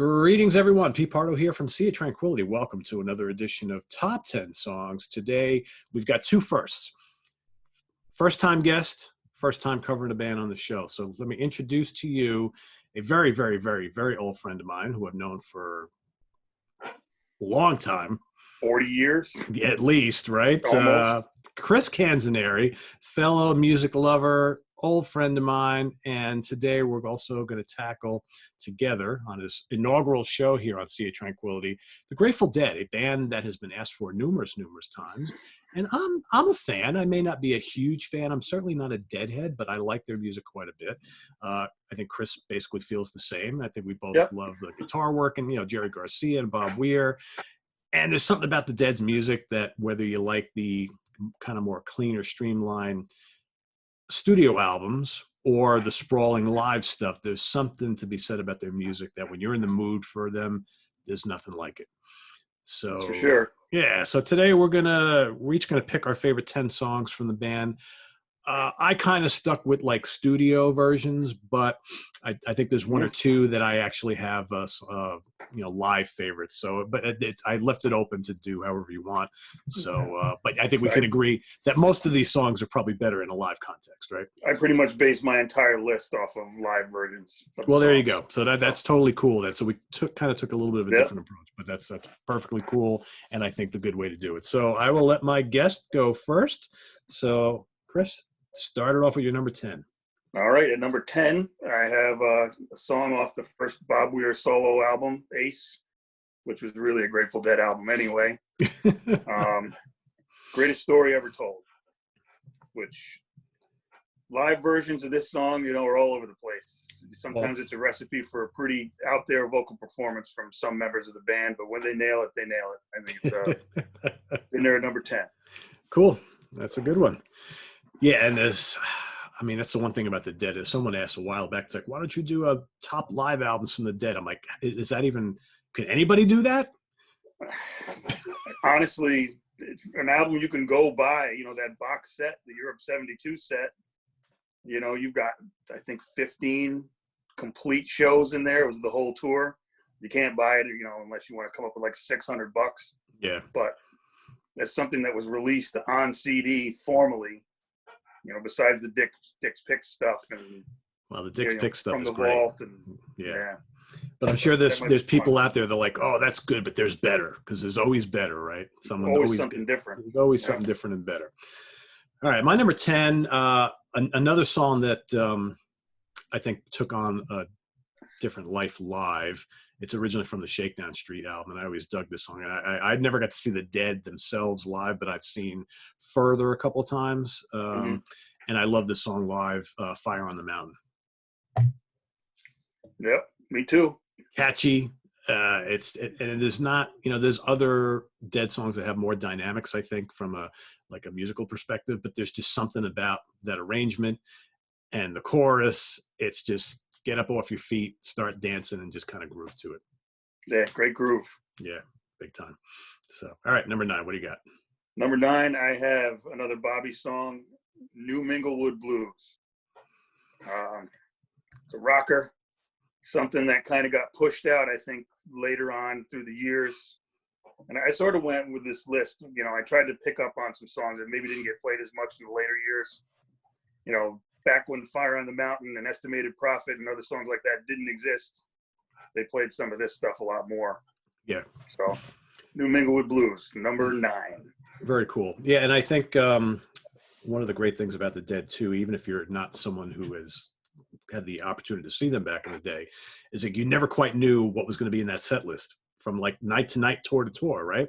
Greetings, everyone. Pete Pardo here from Sea of Tranquility. Welcome to another edition of Top 10 Songs. Today, we've got two firsts. First-time guest, first-time covering a band on the show. So let me introduce to you a very, very, very, very old friend of mine who I've known for a long time. 40 years? At least, right? Almost. Chris Canzoneri, fellow music lover, old friend of mine, and today we're also going to tackle together on his inaugural show here on Sea of Tranquility, the Grateful Dead, a band that has been asked for numerous times. And I'm a fan. I may not be a huge fan. I'm certainly not a Deadhead, but I like their music quite a bit. I think Chris basically feels the same. I think we both love the guitar work and, Jerry Garcia and Bob Weir. And there's something about the Dead's music that whether you like the kind of more cleaner, streamlined studio albums or the sprawling live stuff, there's something to be said about their music that when you're in the mood for them, there's nothing like it. So that's for sure. Yeah. So today we're each gonna pick our favorite 10 songs from the band. I kind of stuck with like studio versions, but I think there's one or two that I actually have live favorites. So, but I left it open to do however you want. So, but I think we can agree that most of these songs are probably better in a live context, right? I pretty much based my entire list off of live versions. Well, there you go. So that's totally cool. So we took a little bit of a different approach, but that's perfectly cool, and I think the good way to do it. So I will let my guest go first. So Chris, start it off with your number 10. All right, at number 10, I have a song off the first Bob Weir solo album, Ace, which was really a Grateful Dead album anyway. Greatest Story Ever Told, which live versions of this song, are all over the place. Sometimes it's a recipe for a pretty out there vocal performance from some members of the band, but when they nail it, they nail it. I think it's in there at number 10. Cool. That's a good one. Yeah, and that's the one thing about the Dead is someone asked a while back, it's like, why don't you do a top live albums from the Dead? I'm like, is that even, can anybody do that? Honestly, it's an album you can go buy, that box set, the Europe 72 set, you've got, I think, 15 complete shows in there. It was the whole tour. You can't buy it, unless you want to come up with like $600. Yeah. But that's something that was released on CD formally. Besides the Dick's Pick stuff and the Dick's Pick stuff from is the great. Vault and yeah. But I'm sure there's people out there that are like, oh, that's good, but there's better, because there's always better, right? Always something different. There's always something different and better. All right, my number 10, another song that I think took on a different life live. It's originally from the Shakedown Street album, and I always dug this song. I never got to see the Dead themselves live, but I've seen Further a couple of times, and I love this song live, Fire on the Mountain. Yep, me too. Catchy. And there's not, there's other Dead songs that have more dynamics, I think, from a musical perspective, but there's just something about that arrangement and the chorus. It's just, get up off your feet, start dancing, and just kind of groove to it. Yeah, great groove. Yeah, big time. So, all right, number 9, what do you got? Number 9, I have another Bobby song, New Minglewood Blues. It's a rocker, something that kind of got pushed out, I think, later on through the years. And I sort of went with this list. I tried to pick up on some songs that maybe didn't get played as much in the later years. Back when Fire on the Mountain and Estimated Profit and other songs like that didn't exist, they played some of this stuff a lot more. Yeah. So, New Minglewood Blues, number 9. Very cool. Yeah, and I think one of the great things about the Dead, too, even if you're not someone who has had the opportunity to see them back in the day, is that you never quite knew what was going to be in that set list from like night to night, tour to tour, right?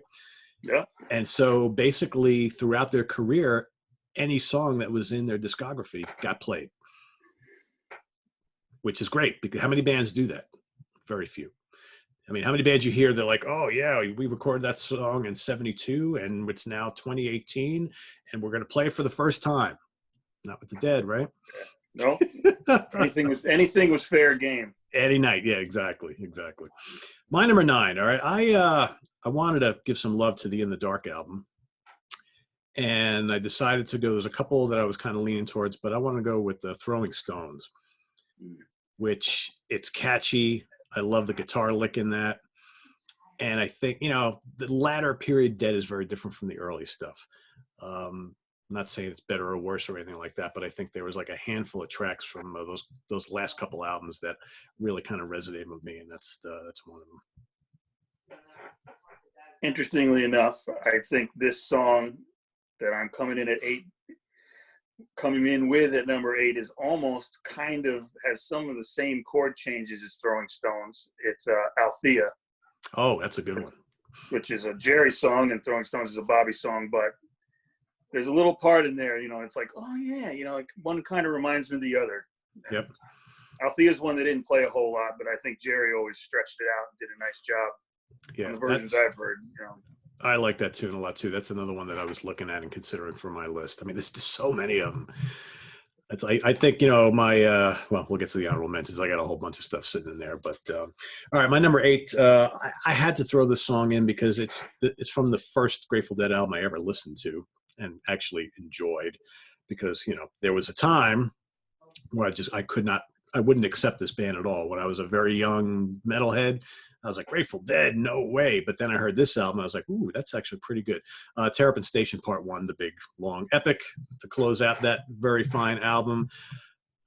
Yeah. And so basically throughout their career, any song that was in their discography got played, which is great, because how many bands do that? Very few. I mean, how many bands you hear, they're like, oh yeah, we recorded that song in 72 and it's now 2018 and we're going to play it for the first time. Not with the Dead, right? No. anything was fair game. Any night. Yeah, exactly. My number 9. All right. I wanted to give some love to the In the Dark album. And I decided to go, there's a couple that I was kind of leaning towards, but I want to go with the Throwing Stones, which it's catchy. I love the guitar lick in that. And I think, the latter period Dead is very different from the early stuff. I'm not saying it's better or worse or anything like that, but I think there was like a handful of tracks from those last couple albums that really kind of resonated with me, and that's one of them. Interestingly enough, I think this song that I'm coming in with at number 8 is almost kind of has some of the same chord changes as Throwing Stones. It's Althea. Oh, that's a good one. Which is a Jerry song, and Throwing Stones is a Bobby song, but there's a little part in there, it's like, oh yeah, like one kind of reminds me of the other. Yep. Althea's one that didn't play a whole lot, but I think Jerry always stretched it out and did a nice job. Yeah, on the versions I've heard. I like that tune a lot too. That's another one that I was looking at and considering for my list. I mean, there's just so many of them. I think, my, we'll get to the honorable mentions. I got a whole bunch of stuff sitting in there, but all right, my number 8, I had to throw this song in because it's from the first Grateful Dead album I ever listened to and actually enjoyed, because, there was a time where I wouldn't accept this band at all. When I was a very young metalhead, I was like, Grateful Dead, no way. But then I heard this album. I was like, ooh, that's actually pretty good. Terrapin Station Part 1, the big, long epic to close out that very fine album.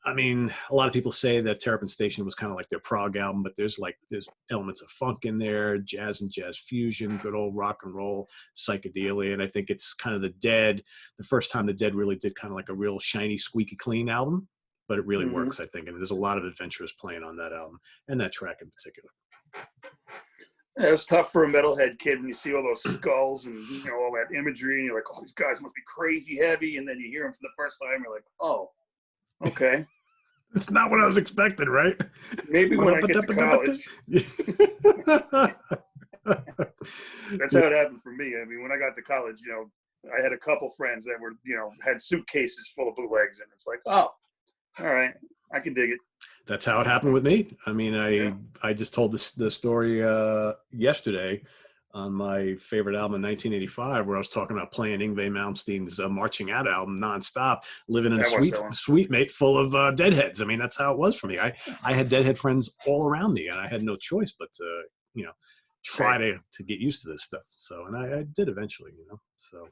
I mean, a lot of people say that Terrapin Station was kind of like their prog album, but there's elements of funk in there, jazz and jazz fusion, good old rock and roll, psychedelia. And I think it's kind of the first time the Dead really did kind of like a real shiny, squeaky clean album. But it really works, I think. And there's a lot of adventurous playing on that album and that track in particular. Yeah, it was tough for a metalhead kid when you see all those skulls and all that imagery, and you're like, "Oh, these guys must be crazy heavy." And then you hear them for the first time, you're like, "Oh, okay." It's not what I was expecting, right? Maybe when I get to college. That's how it happened for me. I mean, when I got to college, I had a couple friends that were, had suitcases full of bootlegs, and it's like, oh, all right, I can dig it. That's how it happened with me. I mean, I just told the story yesterday on my favorite album in 1985, where I was talking about playing Yngwie Malmsteen's Marching Out album nonstop, living in a suite mate full of Deadheads. I mean, that's how it was for me. I had Deadhead friends all around me, and I had no choice but to, try to get used to this stuff. So, and I did eventually, So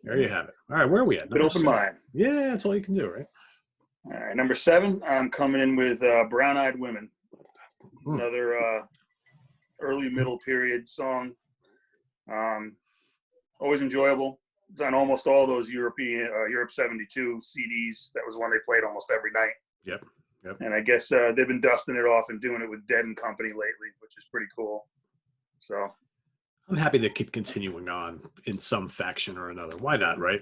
there you have it. All right, where are we at? Good open mind. Yeah, that's all you can do, right? All right, number 7, I'm coming in with Brown Eyed Women. Another early middle period song. Always enjoyable. It's on almost all those Europe 72 CDs. That was one they played almost every night. Yep. And I guess they've been dusting it off and doing it with Dead and Company lately, which is pretty cool. So I'm happy they keep continuing on in some faction or another. Why not, right?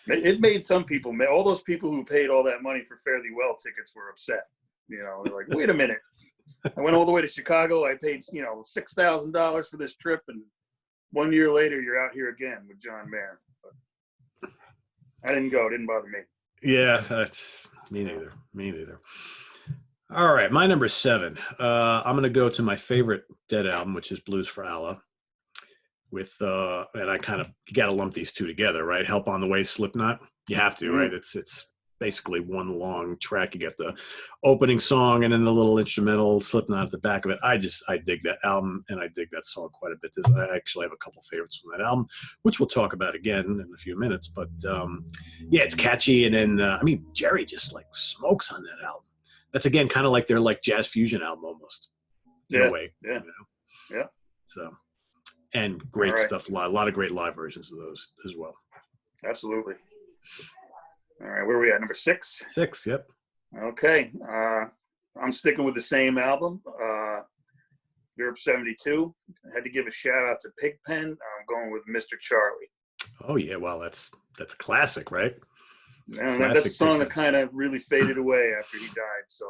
It made some people, all those people who paid all that money for Fare Thee Well tickets were upset. They're like, wait a minute. I went all the way to Chicago. I paid, $6,000 for this trip. And 1 year later, you're out here again with John Mayer. But I didn't go. It didn't bother me. Yeah, me neither. All right, my number 7. I'm going to go to my favorite Dead album, which is Blues for Allah. With and I you got to lump these two together, right? Help on the Way, Slipknot. You have to, right? It's basically one long track. You get the opening song and then the little instrumental Slipknot at the back of it. I dig that album, and I dig that song quite a bit. I actually have a couple favorites from that album, which we'll talk about again in a few minutes. But it's catchy, and then Jerry just like smokes on that album. That's again kind of like their like jazz fusion album almost, in a way. Yeah. Yeah. So. And great stuff, a lot of great live versions of those as well. Absolutely. All right, where are we at? Number 6? 6, yep. Okay. I'm sticking with the same album, Europe 72. I had to give a shout out to Pigpen. I'm going with Mr. Charlie. Oh, yeah, well, that's a classic, right? And that's a song that kind of really faded away after he died, so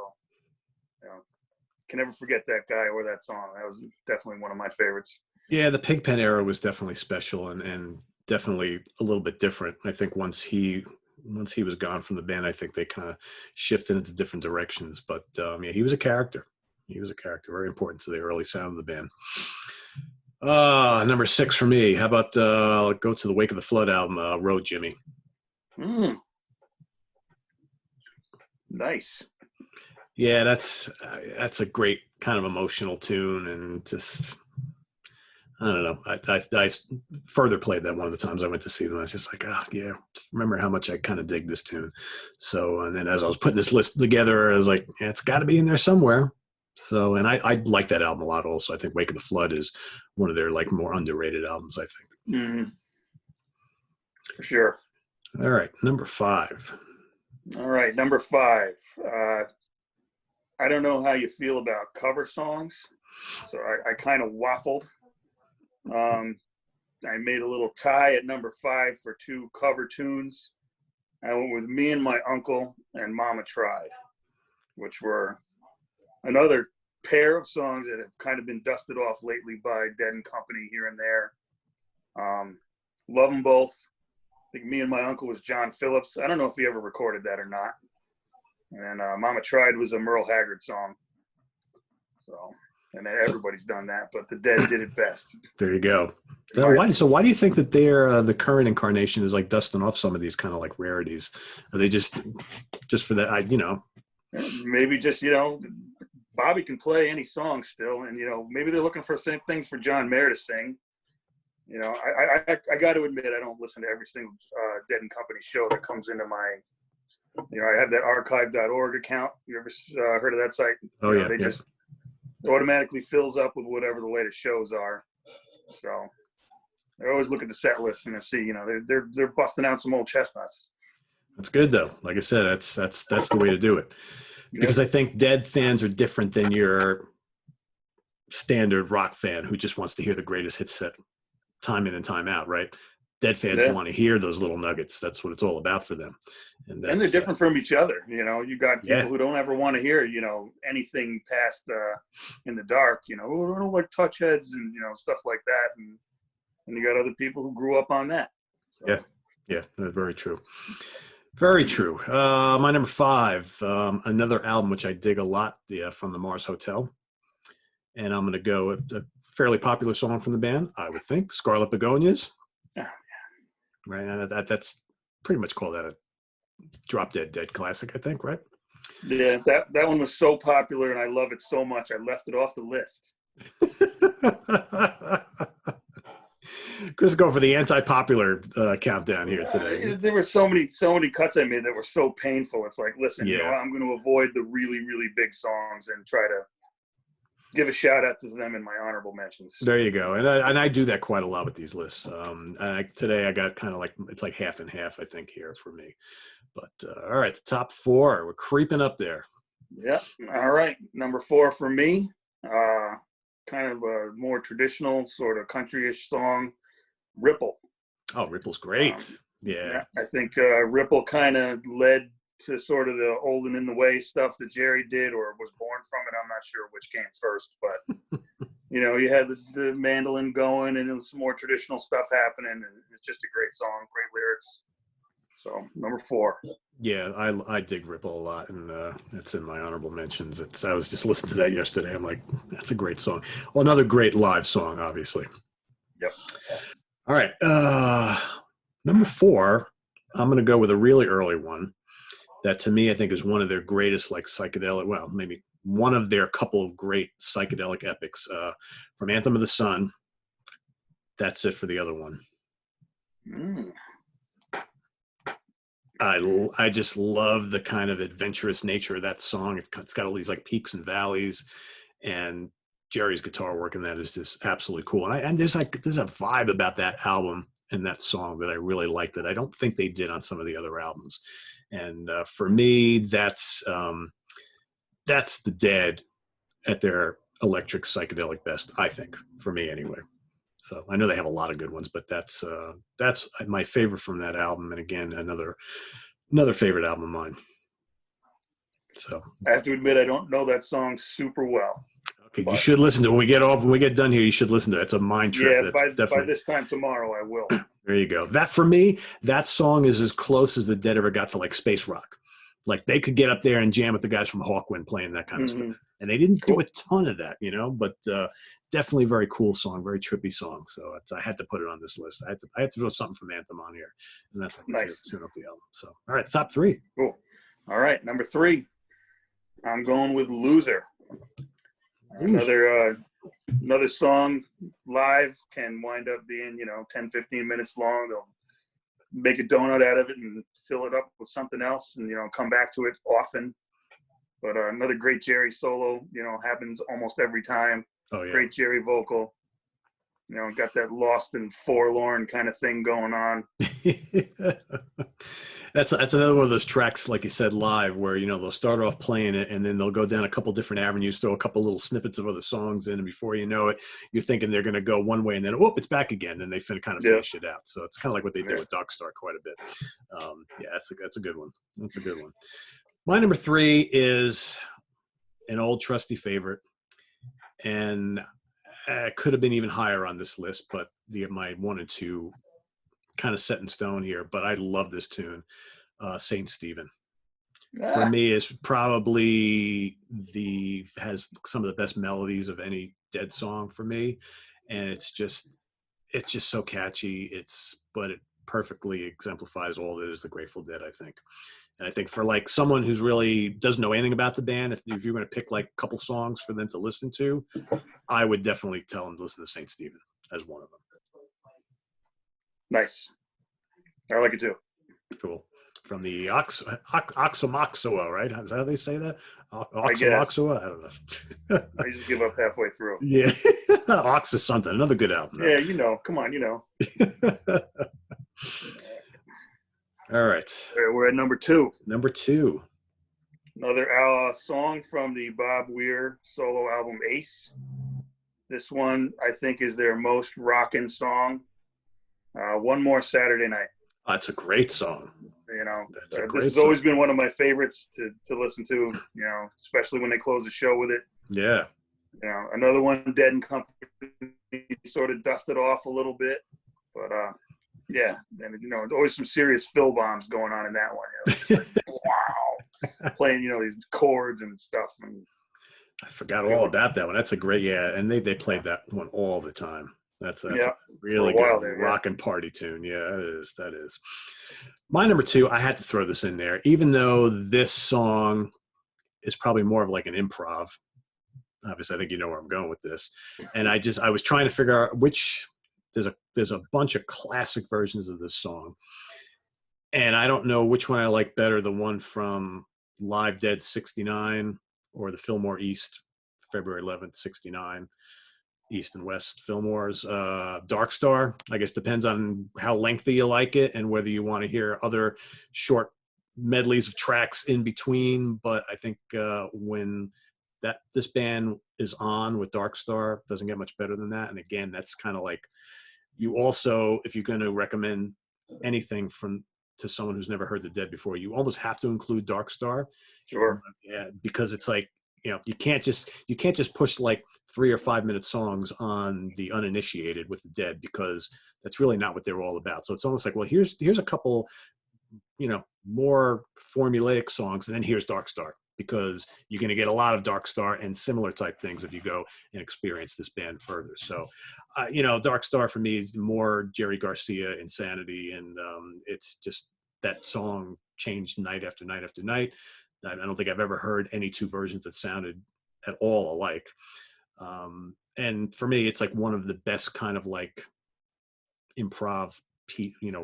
can never forget that guy or that song. That was definitely one of my favorites. Yeah, the Pigpen era was definitely special and definitely a little bit different. I think once he was gone from the band, I think they kind of shifted into different directions. But he was a character. Very important to the early sound of the band. Number 6 for me. How about I'll go to the Wake of the Flood album, Road Jimmy. Nice. Yeah, that's a great kind of emotional tune, and just I don't know. I further played that one of the times I went to see them. I was just like, oh yeah, just remember how much I kind of dig this tune. So, and then as I was putting this list together, I was like, yeah, it's got to be in there somewhere. So, and I like that album a lot. Also, I think Wake of the Flood is one of their like more underrated albums, I think. Mm-hmm. For sure. All right, number 5. All right, number 5. I don't know how you feel about cover songs, so I kind of waffled. I made a little tie at number 5 for 2 cover tunes. I went with Me and My Uncle and Mama Tried, which were another pair of songs that have kind of been dusted off lately by Dead and Company here and there. Love them both. I think Me and My Uncle was John Phillips. I don't know if he ever recorded that or not. And Mama Tried was a Merle Haggard song. So, and everybody's done that, but the Dead did it best. There you go. So why do you think that they're the current incarnation is like dusting off some of these kind of like rarities? Are they just for that? Maybe just, Bobby can play any song still. And, maybe they're looking for things for John Mayer to sing. I got to admit, I don't listen to every single Dead and Company show that comes into my, I have that archive.org account. You ever heard of that site? Oh, yeah. They just automatically fills up with whatever the latest shows are. So I always look at the set list and I see, they're busting out some old chestnuts. That's good though. Like I said, that's the way to do it. Because I think Dead fans are different than your standard rock fan who just wants to hear the greatest hit set time in and time out, right? Dead fans want to hear those little nuggets. That's what it's all about for them. And they're different from each other. You got people who don't ever want to hear, anything past In the Dark, I don't like Touch Heads and, stuff like that. And you got other people who grew up on that. So. Yeah, very true. Very true. My number 5, another album which I dig a lot, from the Mars Hotel. And I'm going to go with a fairly popular song from the band, I would think, Scarlet Begonias. Oh, yeah. Right, and that's pretty much called that a drop dead classic, I think, right? Yeah, that one was so popular, and I love it so much, I left it off the list. Chris, go for the anti-popular countdown here today. There were so many cuts I made that were so painful. It's like, listen, I'm going to avoid the really, really big songs and try to give a shout out to them in my honorable mentions. There you go. And I do that quite a lot with these lists. Today I got kind of like, it's like half and half, I think, here for me. But all right, the top 4, we're creeping up there. Yeah. All right. Number 4 for me, kind of a more traditional sort of country-ish song, Ripple. Oh, Ripple's great. Yeah. I think Ripple kind of led to sort of the Old and in the Way stuff that Jerry did or was born from it. I'm not sure which came first, but you had the mandolin going and some more traditional stuff happening, and it's just a great song, great lyrics. So number 4. Yeah, I dig Ripple a lot, and it's in my honorable mentions. I was just listening to that yesterday. I'm like, that's a great song. Well, another great live song, obviously. Yep. All right, number 4, I'm going to go with a really early one that to me I think is one of their greatest like psychedelic, well, maybe one of their couple of great psychedelic epics, from Anthem of the Sun. That's It for the Other One. I just love the kind of adventurous nature of that song. It's got all these like peaks and valleys, and Jerry's guitar work in that is just absolutely cool. And there's a vibe about that album and that song that I really like that I don't think they did on some of the other albums. And for me, that's the Dead at their electric psychedelic best, I think, for me anyway. So I know they have a lot of good ones, but that's my favorite from that album. And again, another favorite album of mine. So I have to admit, I don't know that song super well. Okay, you should listen to it. When we get done here, you should listen to it. It's a mind trip. Yeah, by this time tomorrow, I will. There you go. That for me, that song is as close as the Dead ever got to like space rock. Like they could get up there and jam with the guys from Hawkwind playing that kind of stuff. And they didn't do a ton of that, but definitely very cool song, very trippy song. So I had to put it on this list. I had to throw something from Anthem on here. And that's like nice. Tune up the album. So, all right, top 3. Cool. All right, number 3. I'm going with Loser. Another song live can wind up being, 10, 15 minutes long. They'll make a donut out of it and fill it up with something else and, come back to it often. But another great Jerry solo, happens almost every time. Oh, yeah. Great Jerry vocal. Got that lost and forlorn kind of thing going on. That's another one of those tracks, like you said, live, where they'll start off playing it and then they'll go down a couple different avenues, throw a couple little snippets of other songs in, and before you know it, you're thinking they're going to go one way and then it's back again. Then they kind of finish it out. So it's kind of like what they did with Dark Star quite a bit. That's a good one. That's a good one. My number 3 is an old trusty favorite, and it could have been even higher on this list, but my 1 and 2 kind of set in stone here. But I love this tune, Saint Stephen. For me, is probably has some of the best melodies of any Dead song for me, and it's just so catchy. But it perfectly exemplifies all that is the Grateful Dead, I think. And I think for like someone who's really doesn't know anything about the band, if you're going to pick like a couple songs for them to listen to, I would definitely tell them to listen to Saint Stephen as one of them. Nice. I like it too. Cool. From the Oxomoxoa, right? Is that how they say that? Oxomoxoa? I don't know. I usually give up halfway through. Yeah. Ox is something. Another good album. Though. Yeah, come on, All right. We're at number 2. Number 2. Another song from the Bob Weir solo album Ace. This one, I think, is their most rockin' song. One More Saturday Night. That's a great song. This has always been one of my favorites to listen to, especially when they close the show with it. Yeah. Another one, Dead and Company, sort of dusted off a little bit. But, yeah, and, always some serious fill bombs going on in that one. Like, wow. Playing, these chords and stuff. And I forgot all about that one. That's a great, and they played that one all the time. That's a really good rockin' party tune. Yeah, that is. My number 2, I had to throw this in there, even though this song is probably more of like an improv. Obviously, I think you know where I'm going with this. And I was trying to figure out which. There's a bunch of classic versions of this song, and I don't know which one I like better, the one from Live Dead 69 or the Fillmore East, February 11th, 69, East and West Fillmore's Dark Star. I guess depends on how lengthy you like it and whether you want to hear other short medleys of tracks in between. But I think when this band is on with Dark Star, doesn't get much better than that. And again, that's kind of like, you also, if you're going to recommend anything to someone who's never heard the Dead before, you almost have to include Dark Star. Sure. Yeah, because it's like, you can't just push like 3 or 5 minute songs on the uninitiated with the Dead, because that's really not what they're all about. So it's almost like, well, here's a couple, more formulaic songs, and then here's Dark Star, because you're going to get a lot of Dark Star and similar type things if you go and experience this band further. So, Dark Star for me is more Jerry Garcia insanity. And it's just that song changed night after night after night. I don't think I've ever heard any 2 versions that sounded at all alike. And for me, it's like one of the best kind of like improv,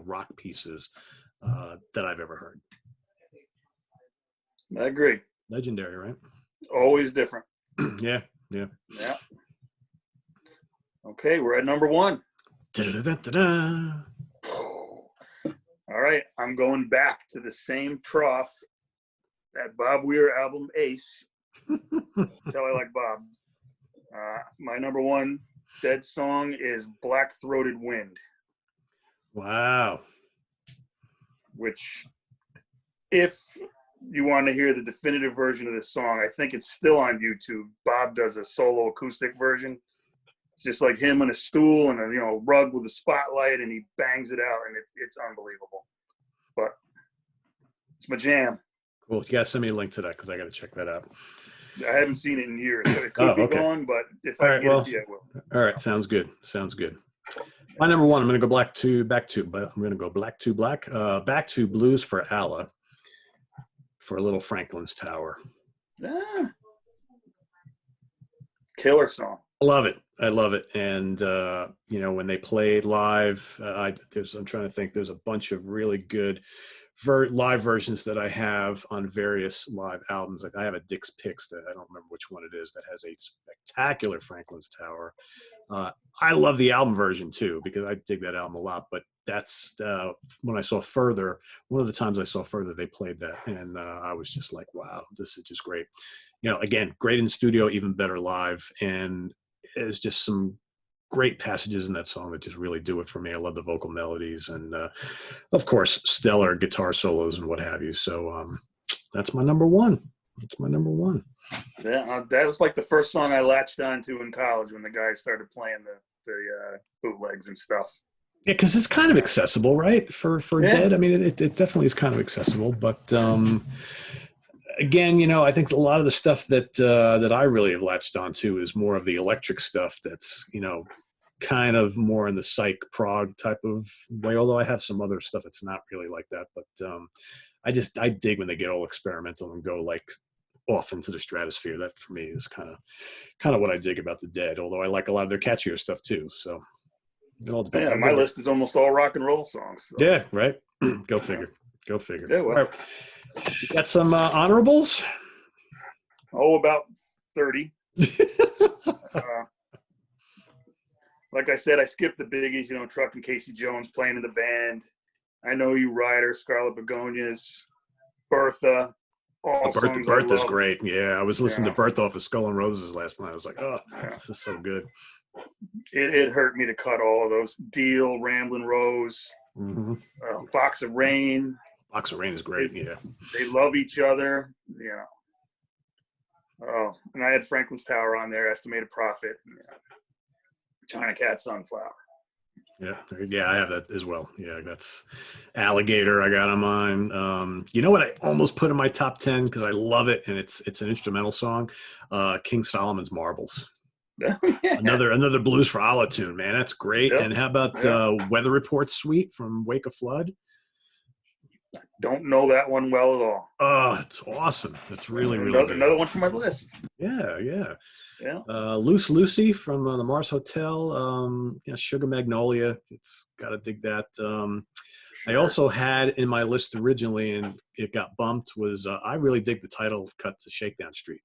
rock pieces that I've ever heard. I agree. Legendary, right? Always different. Yeah. Okay, we're at number 1. Da-da-da-da-da. All right, I'm going back to the same trough, that Bob Weir album Ace. Tell I like Bob. My number 1 Dead song is Black Throated Wind. Wow. Which, if you want to hear the definitive version of this song, I think it's still on YouTube. Bob does a solo acoustic version. It's just like him on a stool and a rug with a spotlight, and he bangs it out, and it's unbelievable. But it's my jam. Cool. You gotta send me a link to that, because I gotta check that out. I haven't seen it in years, so it could be gone, but if I get it to you, I will. All right, sounds good. My number 1, I'm gonna go back to black. Back to Blues for Allah, for a little Franklin's Tower. Ah, killer song. I love it. I love it. And, when they played live, I'm trying to think, there's a bunch of really good live versions that I have on various live albums. Like I have a Dick's Picks that I don't remember which one it is that has a spectacular Franklin's Tower. I love the album version too, because I dig that album a lot, but that's when I saw Further, one of the times I saw Further, they played that. And I was just like, wow, this is just great. Again, great in studio, even better live. And there's just some great passages in that song that just really do it for me. I love the vocal melodies and, of course, stellar guitar solos and what have you. So that's my number one. That's my number one. That was like the first song I latched onto in college when the guys started playing the bootlegs and stuff. Yeah, because it's kind of accessible, right? For Dead. I mean, it definitely is kind of accessible. But again, I think a lot of the stuff that I really have latched onto is more of the electric stuff that's, kind of more in the psych prog type of way, although I have some other stuff that's not really like that. But I dig when they get all experimental and go like off into the stratosphere. That for me is kind of what I dig about the Dead, although I like a lot of their catchier stuff too. So it all depends. Yeah, my list is almost all rock and roll songs. So. Yeah, right. Go figure. Go figure. Yeah, well. All right. You got some honorables? Oh, about 30. Like I said, I skipped the biggies, Truck and Casey Jones playing in the band. I Know You Rider, Scarlet Begonias, Bertha. Bertha's great. Yeah, I was listening to Bertha off of Skull and Roses last night. I was like, oh, this is so good. It hurt me to cut all of those. Deal, Ramblin' Rose, Box of Rain. Box of Rain is great, yeah. They love each other, Oh, and I had Franklin's Tower on there, Estimated Profit. China Cat, Sunflower. Yeah, I have that as well. Yeah, that's Alligator I got on mine. You know what I almost put in my top 10 because I love it, and it's an instrumental song, King Solomon's Marbles. Another Blues for Allah tune, man. That's great. Yep. And how about Weather Report Suite from Wake of Flood? Don't know that one well at all. Oh, it's awesome. It's really good. Another one from my list. Yeah. Loose Lucy from the Mars Hotel. Sugar Magnolia. It's got to dig that. Sure. I also had in my list originally, and it got bumped, was I really dig the title cut to Shakedown Street.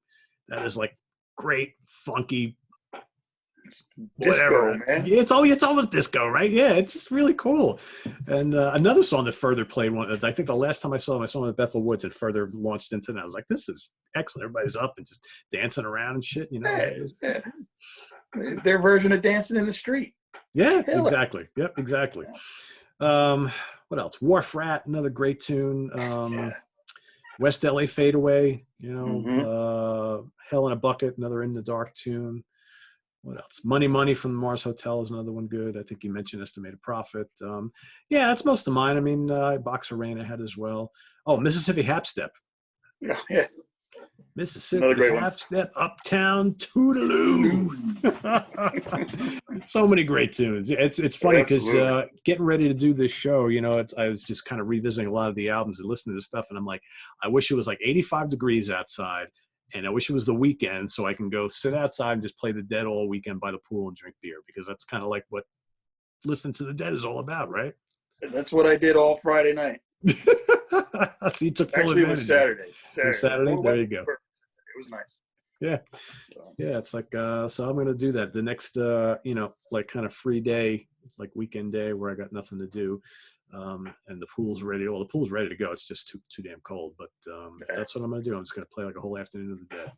That is like great, funky, whatever. Disco, man. It's almost disco, right? Yeah, it's just really cool. And another song that Further played, I think the last time I saw them at Bethel Woods, and Further launched into that. I was like, this is excellent. Everybody's up and just dancing around and shit, Yeah. Their version of Dancing in the Street. Yeah, exactly. Yep, exactly. What else? Wharf Rat, another great tune. West LA Fadeaway, Hell in a Bucket, another In the Dark tune. What else? Money from the Mars Hotel is another one good. I think you mentioned Estimated Profit. That's most of mine. I mean, Box of Rain I had as well. Oh, Mississippi Half-Step. Yeah. Mississippi Half-Step, Uptown Toodaloo. So many great tunes. It's funny because getting ready to do this show, I was just kind of revisiting a lot of the albums and listening to stuff, and I'm like, I wish it was like 85 degrees outside. And I wish it was the weekend so I can go sit outside and just play the Dead all weekend by the pool and drink beer, because that's kind of like what listening to the Dead is all about, right? That's what I did all Friday night. So you took full advantage. It was Saturday. Saturday? There you go. It was nice. Yeah. Yeah, it's like, so I'm going to do that the next, like kind of free day, like weekend day where I got nothing to do. And the pool's ready. Well, the pool's ready to go. It's just too damn cold. But that's what I'm going to do. I'm just going to play like a whole afternoon of the Dead.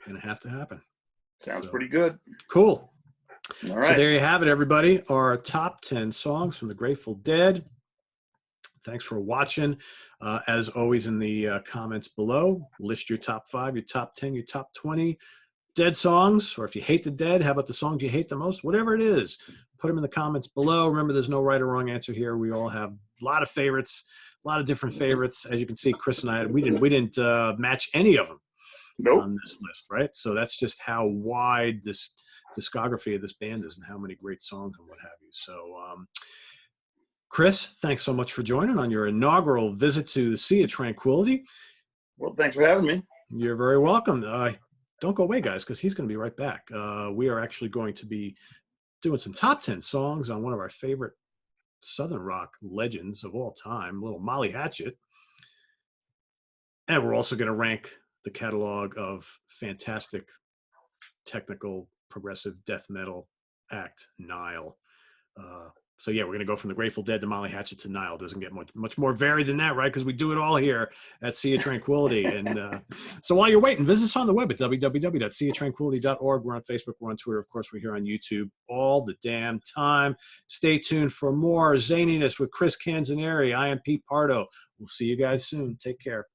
Going to have to happen. Sounds pretty good. Cool. All right. So there you have it, everybody. Our top 10 songs from the Grateful Dead. Thanks for watching. As always, in the comments below, list your top 5, your top 10, your top 20 Dead songs, or if you hate the Dead, how about the songs you hate the most? Whatever it is, put them in the comments below. Remember, there's no right or wrong answer here. We all have a lot of favorites, a lot of different favorites. As you can see, Chris and I, we didn't match any of them on this list, right? So that's just how wide this discography of this band is and how many great songs and what have you. So, Chris, thanks so much for joining on your inaugural visit to the Sea of Tranquility. Well, thanks for having me. You're very welcome. Don't go away, guys, because he's going to be right back. We are actually going to be doing some top 10 songs on one of our favorite Southern rock legends of all time, little Molly Hatchet. And we're also going to rank the catalog of fantastic technical progressive death metal act, Nile. So yeah, we're going to go from the Grateful Dead to Molly Hatchet to Nile. Doesn't get much more varied than that, right? Because we do it all here at Sea of Tranquility. And so while you're waiting, visit us on the web at www.seatranquility.org. We're on Facebook. We're on Twitter. Of course, we're here on YouTube all the damn time. Stay tuned for more zaniness with Chris Canzoneri. I am Pete Pardo. We'll see you guys soon. Take care.